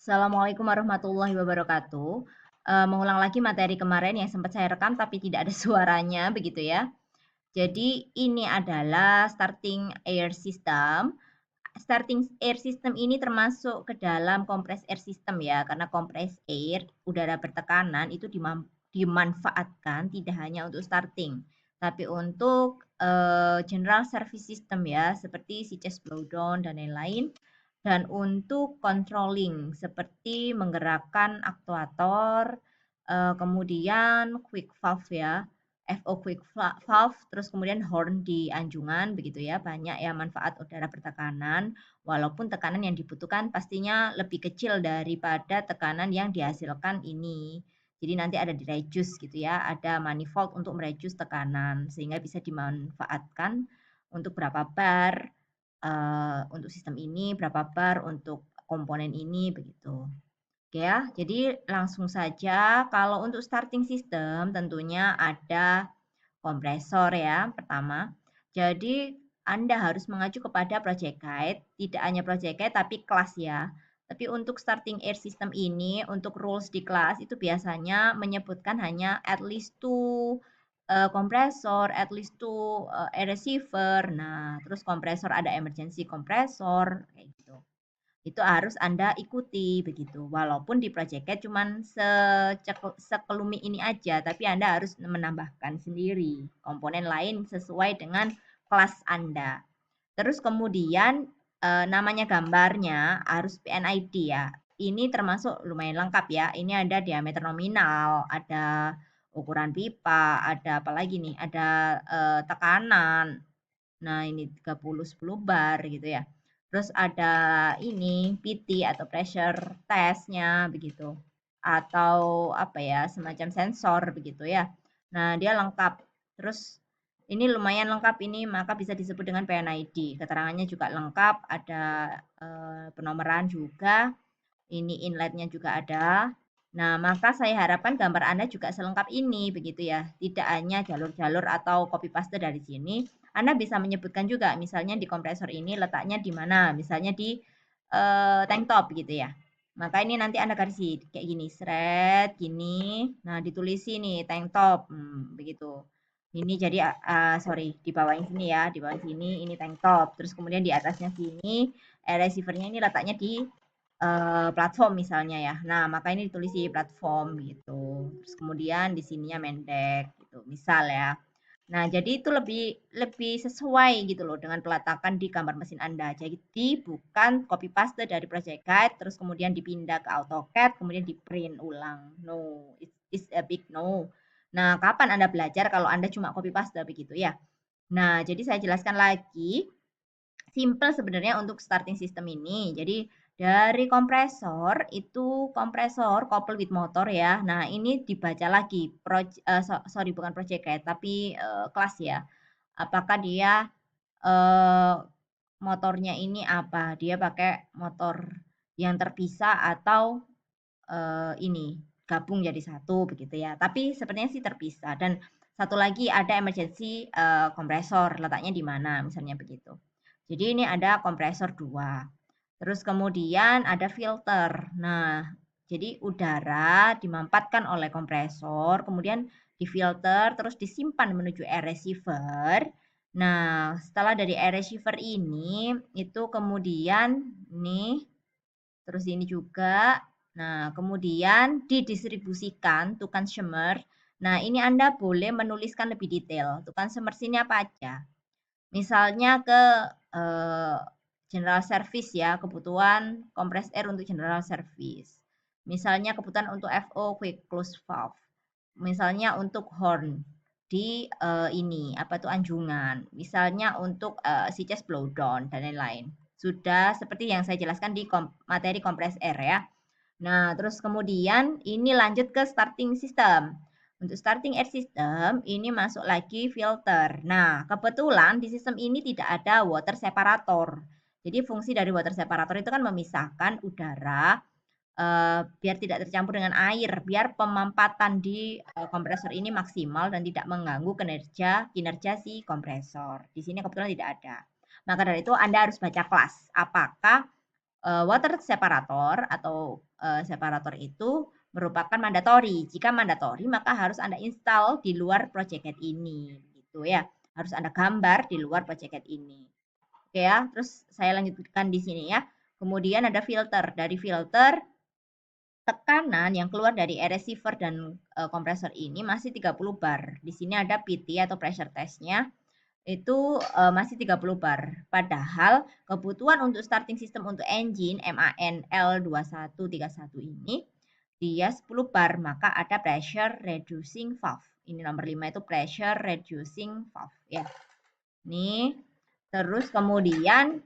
Assalamualaikum warahmatullahi wabarakatuh. Mengulang lagi materi kemarin yang sempat saya rekam tapi tidak ada suaranya, begitu ya. Jadi ini adalah starting air system. Starting air system ini termasuk ke dalam compress air system ya, karena compress air, udara bertekanan itu dimanfaatkan tidak hanya untuk starting, tapi untuk general service system ya, seperti si chest blowdown dan lain-lain, dan untuk controlling seperti menggerakkan aktuator, kemudian quick valve ya, FO quick valve, terus kemudian horn di anjungan begitu ya, banyak ya manfaat udara bertekanan, walaupun tekanan yang dibutuhkan pastinya lebih kecil daripada tekanan yang dihasilkan ini. Jadi nanti ada di reduce gitu ya, ada manifold untuk mereduce tekanan sehingga bisa dimanfaatkan untuk berapa bar untuk sistem ini, berapa bar untuk komponen ini begitu. Oke ya, jadi langsung saja kalau untuk starting system tentunya ada kompresor ya pertama. Jadi Anda harus mengacu kepada project guide, tidak hanya project guide tapi kelas ya. Tapi untuk starting air system ini, untuk rules di kelas itu biasanya menyebutkan hanya at least two kompresor, at least two air receiver. Nah, terus kompresor ada emergency kompresor kayak gitu. Itu harus Anda ikuti begitu. Walaupun di project guide cuman sekelumit ini aja, tapi Anda harus menambahkan sendiri komponen lain sesuai dengan kelas Anda. Terus kemudian namanya gambarnya harus PNID ya. Ini termasuk lumayan lengkap ya. Ini ada diameter nominal, ada ukuran pipa, ada apa lagi nih? Ada tekanan. Nah, ini 30 10 bar gitu ya. Terus ada ini PT atau pressure testnya begitu. Atau apa ya, semacam sensor begitu ya. Nah, dia lengkap. Terus ini lumayan lengkap ini, maka bisa disebut dengan PNID. Keterangannya juga lengkap, ada penomoran juga. Ini inletnya juga ada. Nah, maka saya harapkan gambar Anda juga selengkap ini begitu ya. Tidak hanya jalur-jalur atau copy paste dari sini, Anda bisa menyebutkan juga misalnya di kompresor ini letaknya di mana, misalnya di tank top gitu ya. Maka ini nanti Anda kasih kayak gini, seret gini. Nah, ditulisi nih tank top, begitu. Ini jadi sorry, di bawah sini ya, di bawah sini ini tank top. Terus kemudian di atasnya sini receivernya ini letaknya di platform misalnya ya. Nah, maka ini ditulis di platform gitu. Terus kemudian di sininya mendek gitu, misal ya. Nah, jadi itu lebih lebih sesuai gitu loh dengan peletakan di gambar mesin Anda. Jadi bukan copy paste dari project guide terus kemudian dipindah ke AutoCAD, kemudian di-print ulang. No, it's a big no. Nah, kapan Anda belajar kalau Anda cuma copy paste begitu ya? Nah, jadi saya jelaskan lagi simple sebenarnya untuk starting system ini. Jadi dari kompresor itu kompresor couple with motor ya. Nah, ini dibaca lagi sorry bukan project guide tapi kelas ya. Apakah dia motornya ini apa? Dia pakai motor yang terpisah atau ini gabung jadi satu begitu ya. Tapi sepertinya sih terpisah dan satu lagi ada emergency kompresor letaknya di mana misalnya begitu. Jadi ini ada kompresor 2. Terus kemudian ada filter. Nah, jadi udara dimampatkan oleh kompresor, kemudian difilter, terus disimpan menuju air receiver. Nah, setelah dari air receiver ini, itu kemudian nih, terus ini juga. Nah, kemudian didistribusikan to consumer. Nah, ini Anda boleh menuliskan lebih detail. To consumer sini apa aja? Misalnya ke general service ya, kebutuhan compressed air untuk general service. Misalnya kebutuhan untuk FO quick close valve. Misalnya untuk horn di ini apa tuh anjungan. Misalnya untuk si chest blowdown dan lain-lain. Sudah seperti yang saya jelaskan di materi compressed air ya. Nah, terus kemudian ini lanjut ke starting system. Untuk starting air system, ini masuk lagi filter. Nah, kebetulan di sistem ini tidak ada water separator. Jadi fungsi dari water separator itu kan memisahkan udara biar tidak tercampur dengan air, biar pemampatan di kompresor ini maksimal dan tidak mengganggu kinerja si kompresor. Di sini kebetulan tidak ada. Maka dari itu Anda harus baca kelas. Apakah water separator atau separator itu merupakan mandatory. Jika mandatory, maka harus Anda install di luar project ini, gitu ya. Harus Anda gambar di luar project ini. Oke ya, terus saya lanjutkan di sini ya. Kemudian ada filter. Dari filter, tekanan yang keluar dari air receiver dan kompresor ini masih 30 bar. Di sini ada PT atau pressure test-nya itu masih 30 bar. Padahal kebutuhan untuk starting system untuk engine MAN L2131 ini dia 10 bar, maka ada pressure reducing valve. Ini nomor 5 itu pressure reducing valve ya. Nih, terus kemudian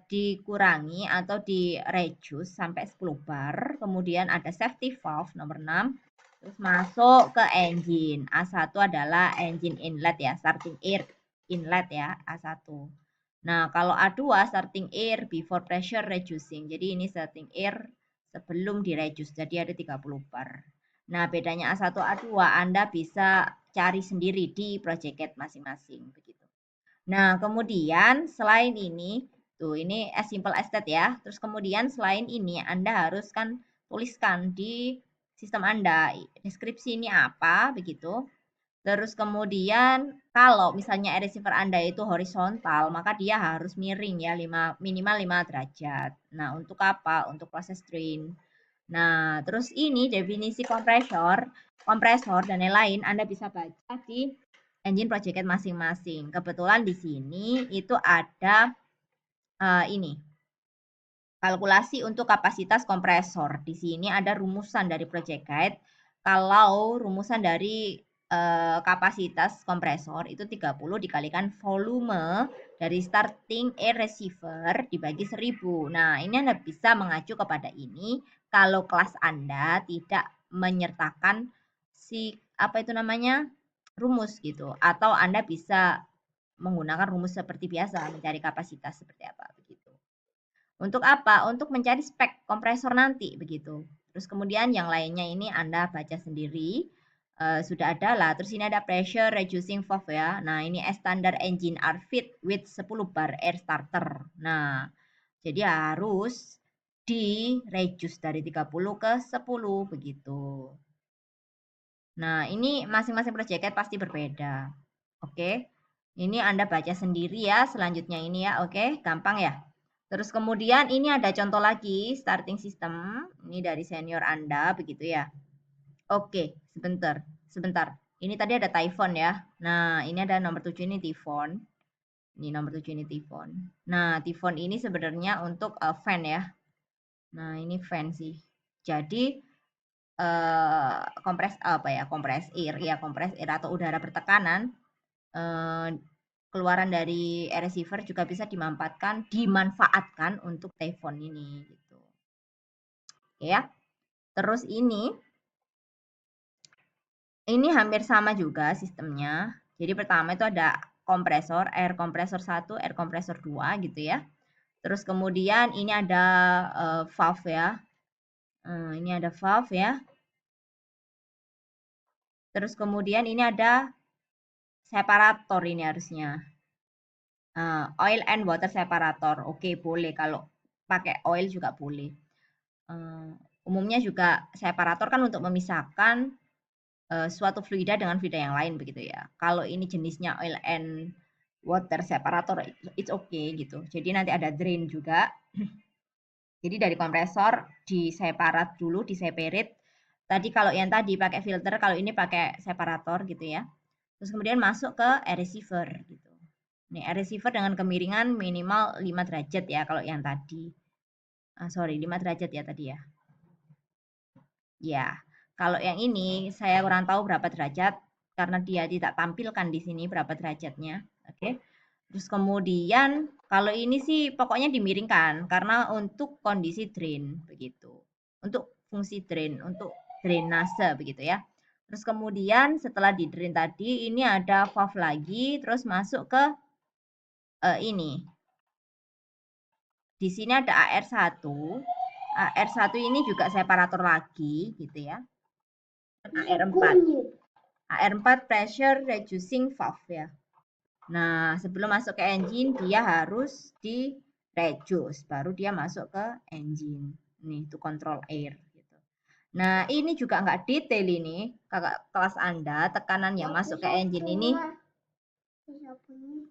dikurangi atau di-reduce sampai 10 bar. Kemudian ada safety valve nomor 6. Terus masuk ke engine. A1 adalah engine inlet ya, starting air inlet ya, A1. Nah, kalau A2 starting air before pressure reducing. Jadi ini starting air sebelum di-reduce. Jadi ada 30 bar. Nah, bedanya A1 A2 Anda bisa cari sendiri di project masing-masing begitu. Nah, kemudian selain ini, tuh ini as simple as that ya. Terus kemudian selain ini Anda harus kan tuliskan di sistem Anda deskripsi ini apa begitu. Terus kemudian kalau misalnya air receiver Anda itu horizontal, maka dia harus miring ya minimal 5 derajat. Nah, untuk apa? Untuk proses drain. Nah, terus ini definisi kompresor dan lain-lain Anda bisa baca di engine project masing-masing. Kebetulan di sini itu ada ini kalkulasi untuk kapasitas kompresor. Di sini ada rumusan dari project guide. Kalau rumusan dari kapasitas kompresor itu 30 dikalikan volume dari starting air receiver dibagi 1000. Nah, ini Anda bisa mengacu kepada ini kalau kelas Anda tidak menyertakan si apa itu namanya rumus gitu, atau Anda bisa menggunakan rumus seperti biasa mencari kapasitas seperti apa begitu. Untuk apa? Untuk mencari spek kompresor nanti begitu. Terus kemudian yang lainnya ini Anda baca sendiri. Sudah ada lah. Terus ini ada pressure reducing valve ya. Nah, ini standard engine are fit with 10 bar air starter. Nah, jadi harus di reduce dari 30 ke 10 begitu. Nah, ini masing-masing project pasti berbeda. Oke. Ini Anda baca sendiri ya selanjutnya ini ya. Oke, gampang ya. Terus kemudian ini ada contoh lagi starting system. Ini dari senior Anda begitu ya. Oke, sebentar. Sebentar. Ini tadi ada Typhoon ya. Nah, ini ada nomor 7 ini Typhoon. Ini nomor 7 ini Typhoon. Nah, Typhoon ini sebenarnya untuk fan ya. Nah, ini fan sih. Jadi kompres apa ya? Kompres air ya, kompres air atau udara bertekanan keluaran dari air receiver juga bisa dimanfaatkan untuk Typhoon ini gitu. Ya. Terus ini hampir sama juga sistemnya. Jadi pertama itu ada kompresor, air kompresor 1, air kompresor 2 gitu ya. Terus kemudian ini ada valve ya. Ini ada valve ya. Terus kemudian ini ada separator ini harusnya. Oil and water separator. Oke, boleh kalau pakai oil juga boleh. Umumnya juga separator kan untuk memisahkan suatu fluida dengan fluida yang lain begitu ya. Kalau ini jenisnya oil and water separator, it's okay gitu. Jadi nanti ada drain juga. Jadi dari kompresor diseparat dulu, diseparate. Tadi kalau yang tadi pakai filter, kalau ini pakai separator gitu ya. Terus kemudian masuk ke air receiver gitu. Nih air receiver dengan kemiringan minimal 5 derajat ya kalau yang tadi. Sorry, 5 derajat ya tadi ya. Ya, kalau yang ini saya kurang tahu berapa derajat karena dia tidak tampilkan di sini berapa derajatnya. Oke. Terus kemudian kalau ini sih pokoknya dimiringkan karena untuk kondisi drain begitu. Untuk fungsi drain, untuk drainase begitu ya. Terus kemudian setelah di drain tadi ini ada valve lagi terus masuk ke ini. Di sini ada AR1. AR1 ini juga separator lagi gitu ya. AR4. AR4 pressure reducing valve ya. Nah, sebelum masuk ke engine dia harus di reduce, baru dia masuk ke engine. Nih, to control air. Gitu. Nah, ini juga nggak detail ini, kakak kelas Anda, tekanan yang masuk ke engine ini,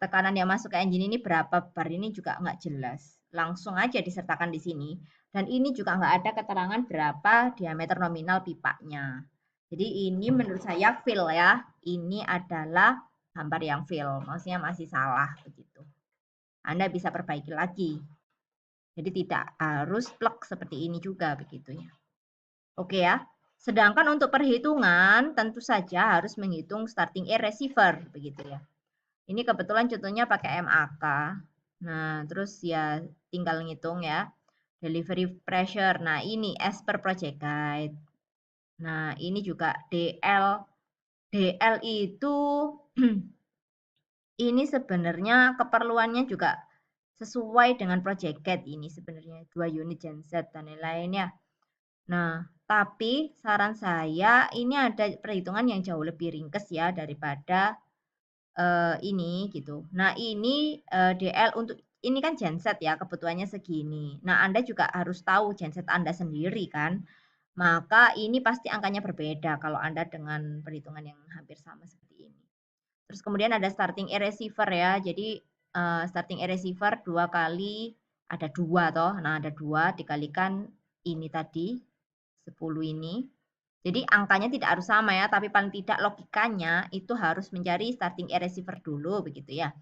tekanan yang masuk ke engine ini berapa bar ini juga nggak jelas. Langsung aja disertakan di sini. Dan ini juga nggak ada keterangan berapa diameter nominal pipanya. Jadi ini menurut saya fill ya. Ini adalah gambar yang fill, maksudnya masih salah begitu. Anda bisa perbaiki lagi. Jadi tidak harus plek seperti ini juga begitu ya. Oke ya. Sedangkan untuk perhitungan tentu saja harus menghitung starting air receiver begitu ya. Ini kebetulan contohnya pakai MAK. Nah, terus ya tinggal ngitung ya. Delivery pressure. Nah, ini as per project guide. Nah, ini juga DL. DL itu ini sebenarnya keperluannya juga sesuai dengan project guide ini sebenarnya 2 unit genset dan lain-lainnya. Nah, tapi saran saya ini ada perhitungan yang jauh lebih ringkes ya daripada ini gitu. Nah, ini DL untuk ini kan genset ya kebutuhannya segini. Nah, Anda juga harus tahu genset Anda sendiri kan. Maka ini pasti angkanya berbeda kalau Anda dengan perhitungan yang hampir sama seperti ini. Terus kemudian ada starting air receiver ya. Jadi starting air receiver 2 kali ada 2 toh. Nah, ada 2 dikalikan ini tadi 10 ini. Jadi angkanya tidak harus sama ya, tapi paling tidak logikanya itu harus mencari starting air receiver dulu begitu ya.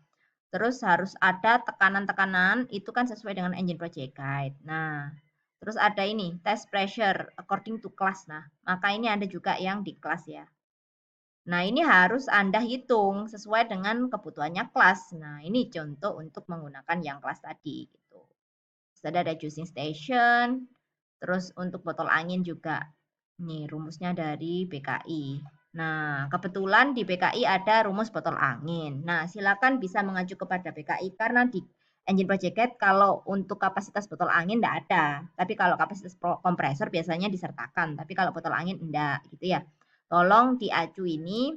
Terus harus ada tekanan-tekanan itu kan sesuai dengan engine project guide. Nah, terus ada ini test pressure according to class. Nah, maka ini ada juga yang di kelas ya. Nah, ini harus Anda hitung sesuai dengan kebutuhannya kelas. Nah, ini contoh untuk menggunakan yang kelas tadi gitu. Terus ada juicing station, terus untuk botol angin juga. Nih rumusnya dari BKI. Nah, kebetulan di BKI ada rumus botol angin. Nah, silakan bisa mengacu kepada BKI karena di engine project guide kalau untuk kapasitas botol angin enggak ada. Tapi kalau kapasitas kompresor biasanya disertakan. Tapi kalau botol angin enggak gitu ya. Tolong diacu ini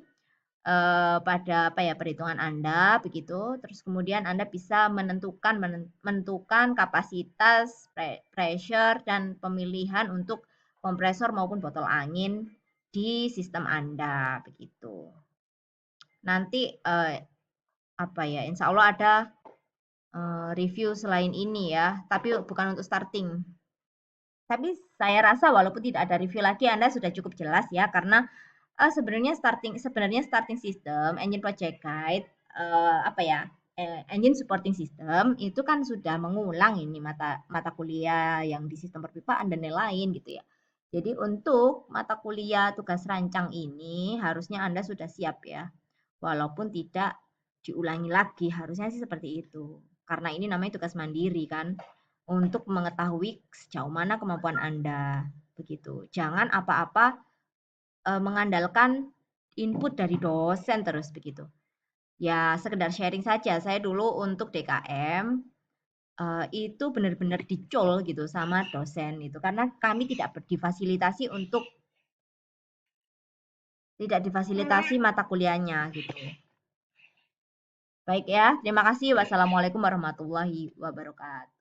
pada apa ya perhitungan Anda begitu. Terus kemudian Anda bisa menentukan kapasitas, pressure dan pemilihan untuk kompresor maupun botol angin di sistem Anda begitu. Nanti apa ya? Insya Allah ada review selain ini ya, tapi bukan untuk starting. Tapi saya rasa walaupun tidak ada review lagi Anda sudah cukup jelas ya karena sebenarnya starting system engine project guide apa ya engine supporting system itu kan sudah mengulang ini mata kuliah yang di sistem perpipaan dan lain-lain gitu ya. Jadi untuk mata kuliah tugas rancang ini harusnya Anda sudah siap ya. Walaupun tidak diulangi lagi, harusnya sih seperti itu. Karena ini namanya tugas mandiri kan untuk mengetahui sejauh mana kemampuan Anda begitu. Jangan apa-apa mengandalkan input dari dosen terus begitu. Ya sekedar sharing saja. Saya dulu untuk DKM itu benar-benar dicol gitu sama dosen itu karena kami tidak difasilitasi untuk tidak difasilitasi mata kuliahnya gitu. Baik ya, terima kasih. Wassalamualaikum warahmatullahi wabarakatuh.